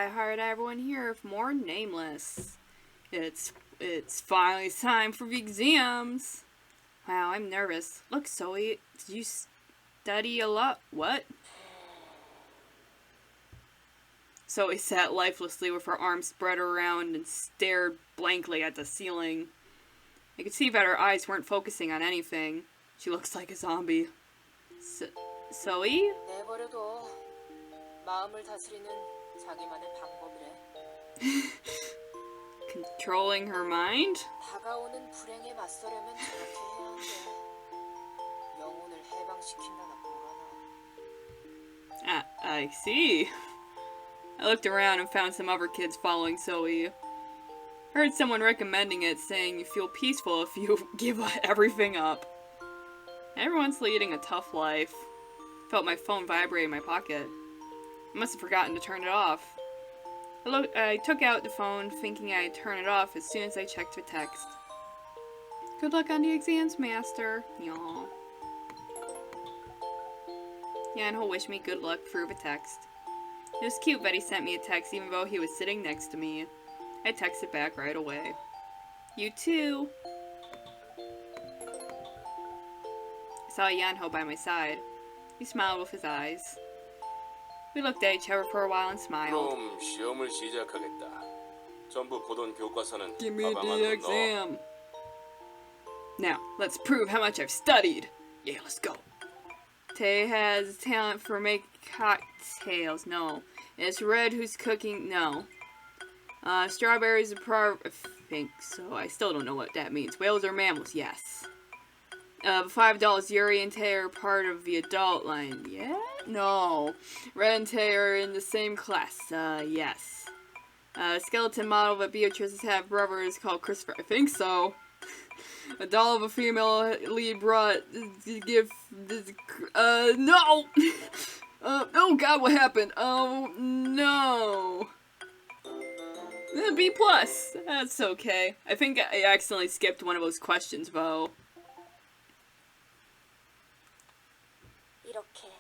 IHeartEveryone here with more Nameless. It's finally time for the exams. Wow, I'm nervous. Look, Zoe, did you study a lot? What? Zoe sat lifelessly with her arms spread around and stared blankly at the ceiling. I could see that her eyes weren't focusing on anything. She looks like a zombie. Zoe? 내버려둬. 마음을 다스리는 자기만의 방법이래. Controlling her mind? 다가오는 불행에 맞서려면 저렇게 해야 한대. 영혼을 해방시킨다나 뭐라나. I see. I looked around and found some other kids following Zoe. Heard someone recommending it, saying you feel peaceful if you give everything up. Everyone's leading a tough life. Felt my phone vibrate in my pocket. I must have forgotten to turn it off. I took out the phone, thinking I'd turn it off as soon as I checked the text. Good luck on the exams, Master. Yaw. Yanho wished me good luck through the text. It was cute that he sent me a text even though he was sitting next to me. I texted back right away. You too. I saw Yanho by my side. He smiled with his eyes. We looked at each other for a while and smiled. 그럼 시험을 시작하겠다. 전부 보던 교과서는 Give me the exam. Now, let's prove how much I've studied. Yeah, let's go. Tay has talent for making cocktails. No. It's Red who's cooking. No. Strawberries are I think so. I still don't know what that means. Whales are mammals. Yes. $5 Yuri and Tay are part of the adult line. Yeah? No. Red and Tay are in the same class. Yes. Skeleton model that Beatrice's half brother is called Christopher. I think so. A doll of a female lead brought give no. Oh God, what happened? Oh no. B+. That's okay. I think I accidentally skipped one of those questions though. 이렇게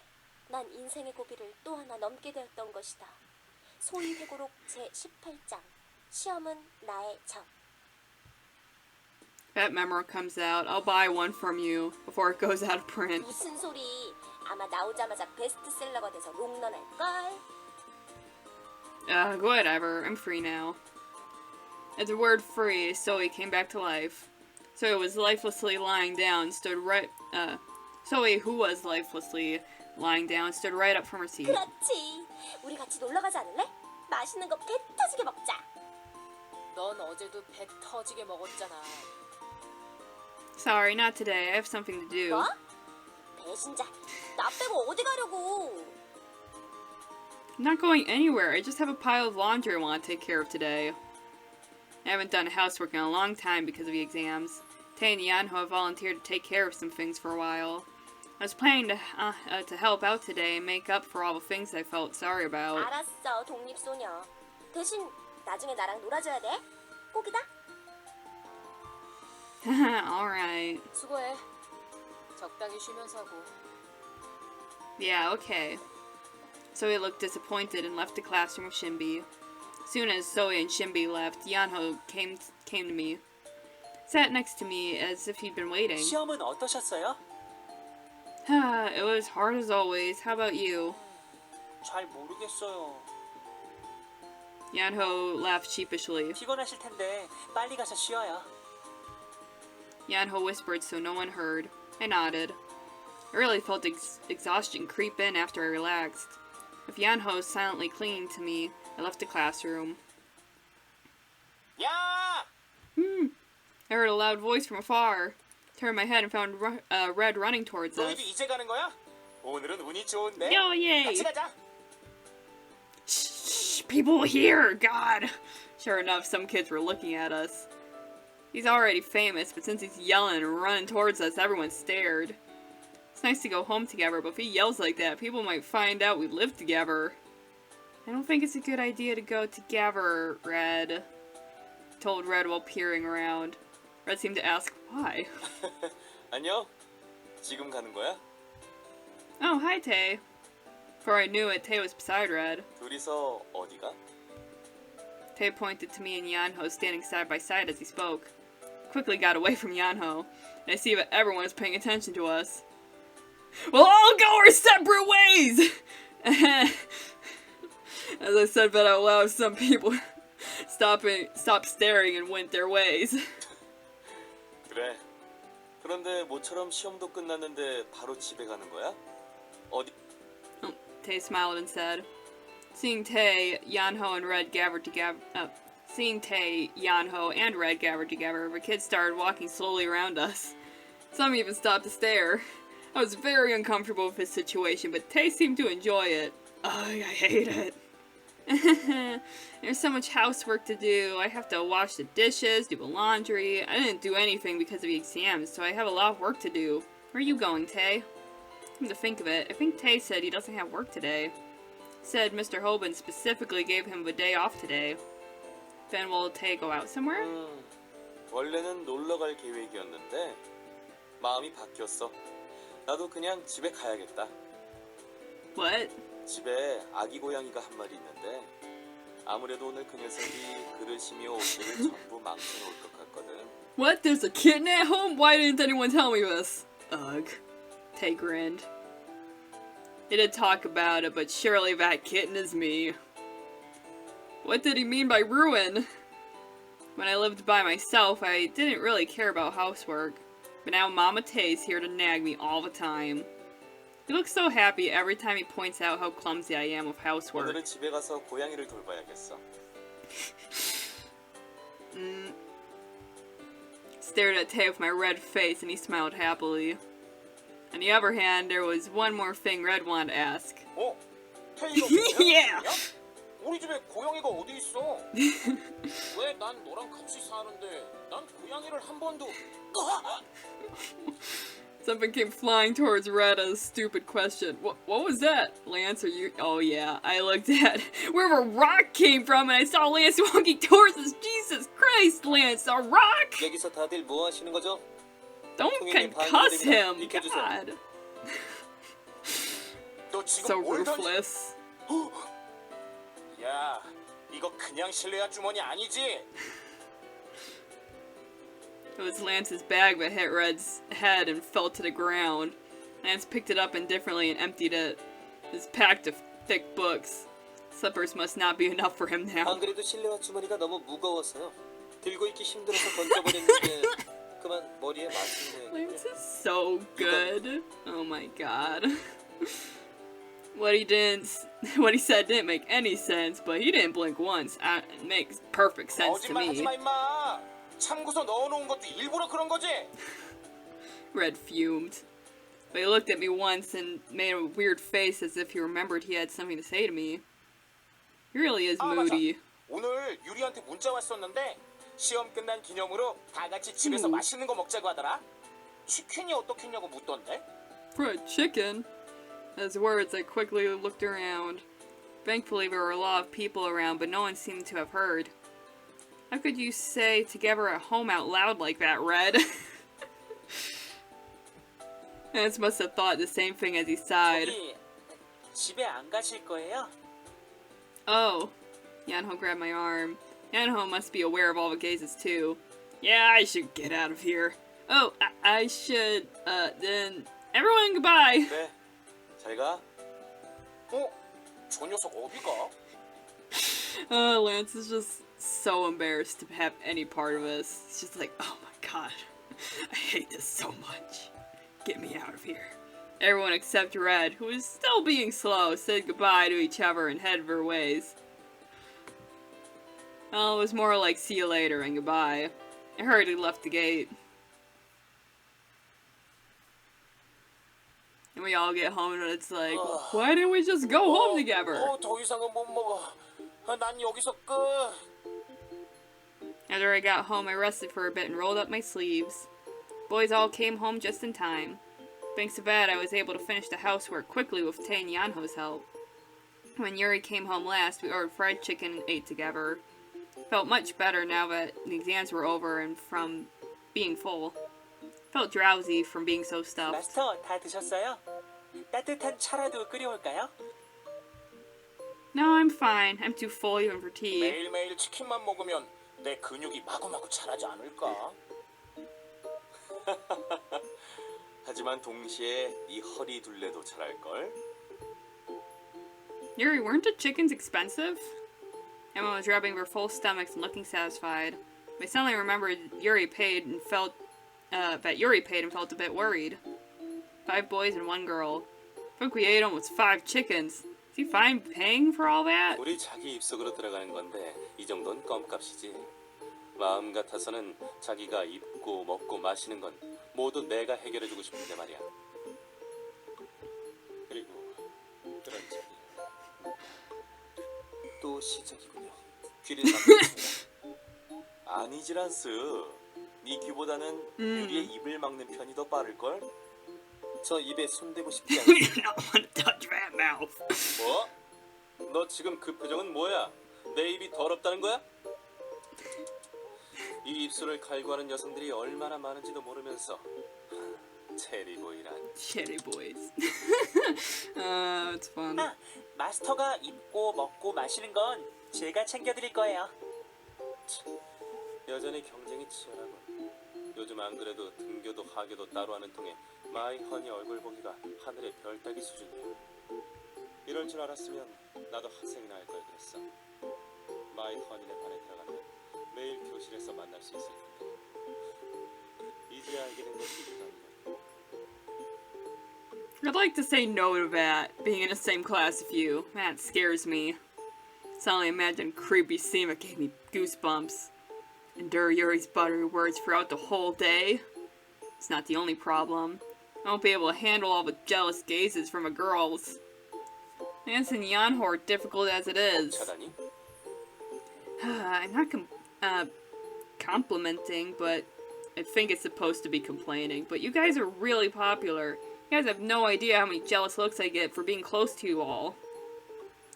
난 인생의 고비를 또 하나 넘게 되었던 것이다. 소위 회고록 제18장. 시험은 나의 적. That memo comes out. I'll buy one from you before it goes out of print. 무슨 소리? 아마 나오자마자 베스트셀러가 돼서 롱런할걸? Whatever. I'm free now. At the word free, Zoe came back to life. Zoe was lifelessly lying down, Zoe, who was lifelessly lying down, stood right up from her seat. 그렇지. 우리 같이 놀러 가지 않을래? 맛있는 거 배 터지게 먹자. 넌 어제도 배 터지게 먹었잖아. Sorry, not today. I have something to do. 뭐? 배신자. 나 빼고 어디 가려고? I'm not going anywhere. I just have a pile of laundry I want to take care of today. I haven't done housework in a long time because of the exams. Tay and Yanho have volunteered to take care of some things for a while. I was planning to help out today and make up for all the things I felt sorry about. 알았어, 독립소녀. 대신 나중에 나랑 놀아줘야 돼. 꼭이다. Alright. 수고해. 적당히 쉬면서 하고. Yeah, okay. Zoe looked disappointed and left the classroom with Shinbi. As soon as Zoe and Shinbi left, Yanho came to me. Sat next to me as if he'd been waiting. 시험은 어떠셨어요? It was hard as always. How about you? 잘 모르겠어요. Yanho laughed sheepishly. 피곤하실 텐데 빨리 가서 쉬어요. Yanho whispered so no one heard. I nodded. I really felt exhaustion creep in after I relaxed. With Yanho silently clinging to me, I left the classroom. 야! I heard a loud voice from afar. Turned my head and found Red running towards us. 너희도 이제 가는 거야? 오늘은 운이 좋은데. Yo, yay! 같이 가자. Shh, people here, God! Sure enough, some kids were looking at us. He's already famous, but since he's yelling and running towards us, everyone stared. It's nice to go home together, but if he yells like that, people might find out we live together. I don't think it's a good idea to go together, Red. Told Red while peering around. Red seemed to ask why. 안녕. 지금 가는 거야? Oh, hi, Tay. Before I knew it, Tay was beside Red. 둘이서 어디가? Tay pointed to me and Yanho standing side by side as he spoke. Quickly got away from Yanho, and I see that everyone is paying attention to us. We'll all go our separate ways! As I said that out loud, some people stopped staring and went their ways. 그래. 그런데 모처럼 시험도 끝났는데 바로 집에 가는 거야? 어디? Tay smiled and said, Seeing Tay, Yanho, and Red gathered together, the kids started walking slowly around us. Some even stopped to stare. I was very uncomfortable with his situation, but Tay seemed to enjoy it. Ugh, I hate it. There's so much housework to do. I have to wash the dishes, do the laundry. I didn't do anything because of the exams, so I have a lot of work to do. Where are you going, Tay? Come to think of it, I think Tay said he doesn't have work today. Said Mr. Hoban specifically gave him the day off today. Then will Tay go out somewhere? 원래는 놀러 갈 계획이었는데 마음이 바뀌었어. 나도 그냥 집에 가야겠다. What? 집에 아기 고양이가 한 마리 있는데 아무래도 오늘 그 녀석이 그릇이며 옷들을 전부 망쳐놓을 것 같거든. What? There's a kitten at home? Why didn't anyone tell me this? Ugh. Tay grinned. He did talk about it, but surely that kitten is me. What did he mean by ruin? When I lived by myself, I didn't really care about housework. But now Mama Tay's here to nag me all the time. He looks so happy every time he points out how clumsy I am with housework. 오늘은 집에 가서 고양이를 돌봐야겠어. Stared at Tay with my red face and he smiled happily. On the other hand, there was one more thing Red wanted to ask. 어? 테이가 Yeah. 우리 집에 고양이가 어디 있어? 왜 난 너랑 같이 사는데 난 고양이를 한 번도... Something came flying towards Red as a stupid question. What was that? Lance, are you... Oh yeah, I looked at where the rock came from and I saw Lance walking towards us. Jesus Christ, Lance, a rock? 여기서 다들 뭐 하시는 거죠? Don't concuss him, God. 너 지금 So 뭘 ruthless. 야, 이거 그냥 실내화 주머니 아니지? It was Lance's bag that hit Red's head and fell to the ground. Lance picked it up indifferently and emptied it. His packed of thick books. Slippers must not be enough for him now. 안 그래도 실내화 주머니가 너무 무거워서요. 들고 있기 힘들어서 던져버렸는데 그만 머리에 맞은 거예요. Lance is so good. Oh my god. What he said didn't make any sense, but he didn't blink once. It makes perfect sense to 거짓말 하지 me. 마 임마. 참고서 넣어놓은 것도 일부러 그런 거지? Red fumed. But he looked at me once and made a weird face as if he remembered he had something to say to me. He really is moody. 오늘 유리한테 문자 왔었는데 시험 끝난 기념으로 다 같이 집에서 맛있는 거 먹자고 하더라. 치킨이 어떻겠냐고 묻던데. Fried chicken? As words, I quickly looked around. Thankfully, there were a lot of people around, but no one seemed to have heard. How could you say together at home out loud like that, Red? Lance must have thought the same thing as he sighed. 저기 집에 안 가실 거예요? Oh. Yanho grabbed my arm. Yanho must be aware of all the gazes too. Yeah, I should get out of here. Oh, I should, then... Everyone, goodbye! 그래, 잘 가. 어? 저 녀석 어디 가? Lance is just so embarrassed to have any part of this. It's just like, oh my god, I hate this so much. Get me out of here. Everyone except Red, who was still being slow, said goodbye to each other and headed their ways. Well, it was more like see you later and goodbye. I hurriedly left the gate. And we all get home and it's like, why didn't we just go home together? 더 이상은 못 먹어. 난 여기서 끝. After I got home, I rested for a bit and rolled up my sleeves. Boys all came home just in time. Thanks to that, I was able to finish the housework quickly with Tay and Yanho's help. When Yuri came home last, we ordered fried chicken and ate together. Felt much better now that the exams were over and from being full. Felt drowsy from being so stuffed. 마스터 다 드셨어요? 따뜻한 차라도 끓여올까요? No, I'm fine. I'm too full even for tea. 매일매일 치킨만 먹으면 내 근육이 마구마구 자라지 않을까? 하지만 동시에 네 허리 둘레도 자랄걸? Yuri, weren't the chickens expensive? Emma was rubbing her full stomachs and looking satisfied. I suddenly remembered Yuri paid and felt a bit worried. 5 boys and 1 girl. I think we ate almost 5 chickens. Is he fine paying for all that? 우리 자기 입속으로 들어가는 건데 이 정도는 껌값이지. 마음 같아서는 자기가 입고 먹고 마시는 건 모두 내가 해결해주고 싶은데 말이야. 그리고 그런 자기 또 시작이군요. 귀를 막습니다. 아니지란스. 네 귀보다는 유리의 입을 막는 편이 더 빠를걸? 저 입에 손대고 싶지 않습니다. I don't want to touch that mouth. 뭐? 너 지금 그 표정은 뭐야? 내 입이 더럽다는 거야? 이 입술을 갈구하는 여성들이 얼마나 많은지도 모르면서 체리보이란. Cherry boys. It's fun. 아, 마스터가 입고 먹고 마시는 건 제가 챙겨드릴 거예요. 여전히 경쟁이 치열하고 요즘 안 그래도 등교도 하교도 따로 하는 통에 마이 허니 얼굴 보기가 하늘의 별 따기 수준이야. 이럴 줄 알았으면 나도 학생이나 할 걸 그랬어. 마이 허니네 반에 들어가면 매일 교실에서 만날 수 있을 텐데 이제 알게 된 것이 이상이야. I'd like to say no to that, being in the same class as you. That scares me. Suddenly imagine creepy scene that gave me goosebumps. Endure Yuri's buttery words throughout the whole day. It's not the only problem. I won't be able to handle all the jealous gazes from the girls. Lance and Yanho are difficult as it is. 차다니? I'm not complimenting, but I think it's supposed to be complaining. But you guys are really popular. You guys have no idea how many jealous looks I get for being close to you all.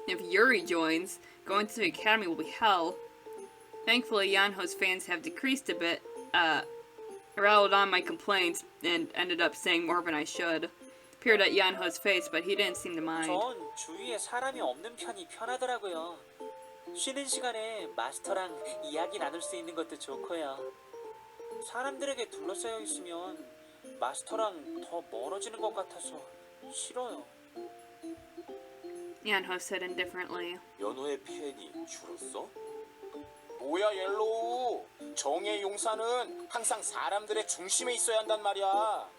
If Yuri joins, going to the academy will be hell. Thankfully, Yanho's fans have decreased a bit. I rattled on my complaints and ended up saying more than I should. Peered at Yanho's face, but he didn't seem to mind. 전 주위에 사람이 없는 편이 편하더라고요. 쉬는 시간에 마스터랑 이야기 나눌 수 있는 것도 좋고요. 사람들에게 둘러싸여 있으면 마스터랑 더 멀어지는 것 같아서 싫어요. Yanho said indifferently. 연호의 팬이 줄었어? 뭐야 옐로우. 정의의 용사는 항상 사람들의 중심에 있어야 한단 말이야.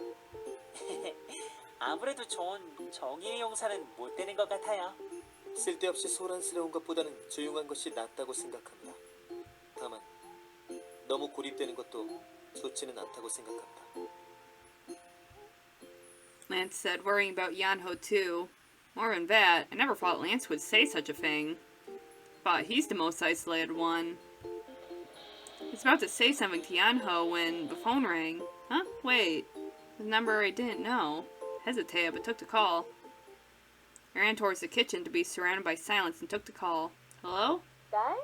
아무래도 전 정의의 용사는 못 되는 것 같아요. 쓸데없이 소란스러운 것보다는 조용한 것이 낫다고 생각합니다. 다만 너무 고립되는 것도 좋지는 않다고 생각합니다. Lance said, worrying about Yanho too. More than that, I never thought Lance would say such a thing. Thought he's the most isolated one. I was about to say something to Yanho when the phone rang. Huh? Wait. The number I didn't know. Hesitated, but took the call. I ran towards the kitchen to be surrounded by silence and took the call. Hello? 딸?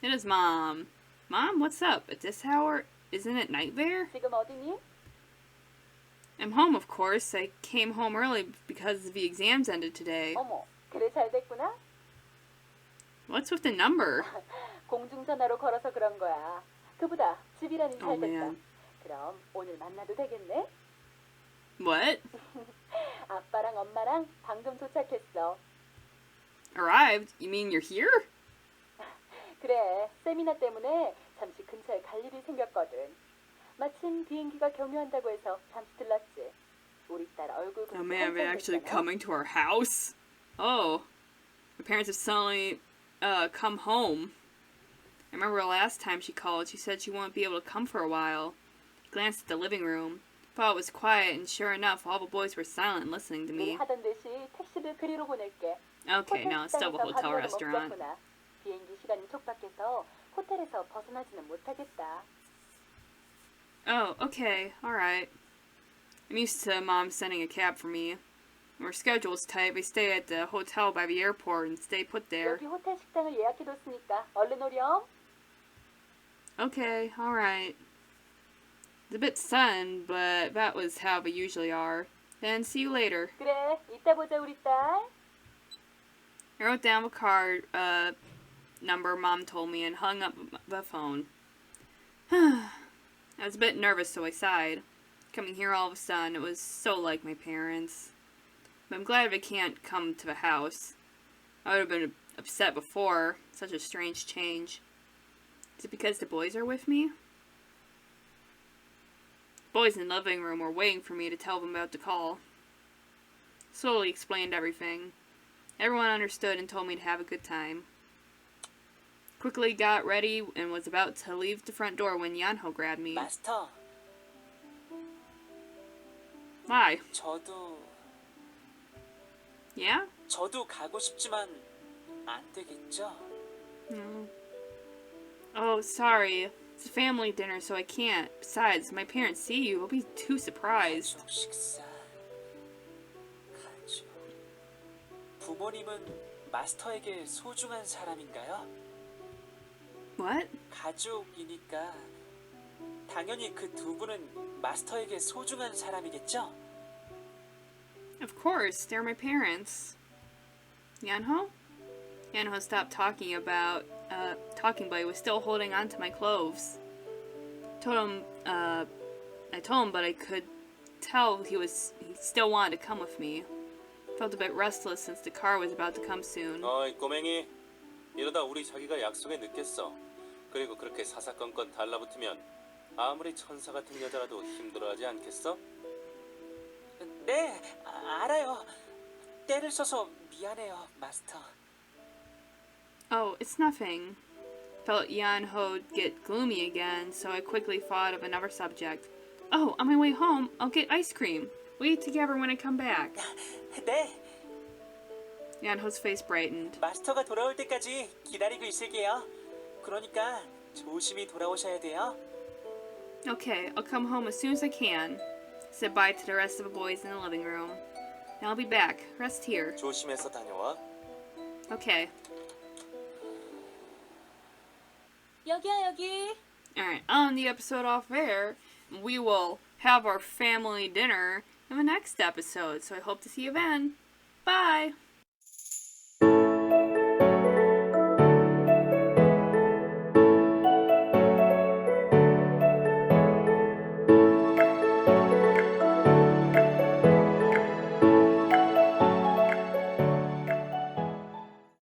It is Mom. Mom, what's up? At this hour? Isn't it night there? 지금 어디니? I'm home, of course. I came home early because the exams ended today. 어머, 그래 잘 됐구나. What's with the number? 공중전화로 걸어서 그런 거야. 그보다 집이라니 잘 Oh, 됐다. man. 그럼 오늘 만나도 되겠네? What? 아빠랑 엄마랑 방금 도착했어. Arrived? You mean you're here? 그래, 세미나 때문에 잠시 근처에 갈 일이 생겼거든. 마침 비행기가 경유한다고 해서 잠시 들렀지. 우리 딸 얼굴 Oh 굽기 man, they're actually 한참 됐잖아. coming to our house? Oh. My parents have suddenly, come home. I remember last time she called, she said she wouldn't be able to come for a while. I glanced at the living room. Thought it was quiet, and sure enough, all the boys were silent listening to 늘 me. 하던 듯이 택시를 그리로 보낼게. Okay, now it's still the 호텔 식당에서 hotel 밥이라도 restaurant. 먹자꾸나. 비행기 시간이 촉박해서 호텔에서 벗어나지는 못하겠다. Oh, okay, alright. I'm used to Mom sending a cab for me. Our schedule's tight. We stay at the hotel by the airport and stay put there. 여기 호텔 식당을 예약해뒀으니까 얼른 오렴. Okay, alright. It's a bit sudden, but that was how they usually are. Then see you later. 그래, 이따 보자 우리 딸. I wrote down the card number Mom told me and hung up the phone. I was a bit nervous, so I sighed. Coming here all of a sudden, it was so like my parents. But I'm glad I can't come to the house. I would have been upset before. Such a strange change. Is it because the boys are with me? The boys in the living room were waiting for me to tell them about the call. Slowly explained everything. Everyone understood and told me to have a good time. Quickly got ready and was about to leave the front door when Yanho grabbed me. 마스터, Why? Yeah? 저도 가고 싶지만 안 되겠죠? No. Oh, sorry. It's a family dinner, so I can't. Besides, my parents see you. They'll be too surprised. 가족 식사. 가족. 부모님은 마스터에게 소중한 사람인가요? What? 가족이니까 당연히 그 두 분은 마스터에게 소중한 사람이겠죠? Of course, they're my parents. Yanho? Yanho stopped talking, but he was still holding on to my clothes. I told him, but I could tell he still wanted to come with me. Felt a bit restless since the car was about to come soon. 어이 꼬맹이, 이러다 우리 자기가 약속에 늦겠어. 그리고 그렇게 사사건건 달라붙으면 아무리 천사 같은 여자라도 힘들어하지 않겠어? 네, 알아요. 때를 써서 미안해요, 마스터. Oh, it's nothing. Felt Yanho'd get gloomy again, so I quickly thought of another subject. Oh, on my way home, I'll get ice cream. We'll eat together when I come back. 네, Yanho's face brightened. 마스터가 돌아올 때까지 기다리고 있을게요. 그러니까 조심히 돌아오셔야 돼요. Okay, I'll come home as soon as I can. Said bye to the rest of the boys in the living room. Now I'll be back. Rest here. 조심해서 다녀와. Okay. 여기야 여기. Alright, on the episode off air, we will have our family dinner in the next episode, so I hope to see you then. Bye!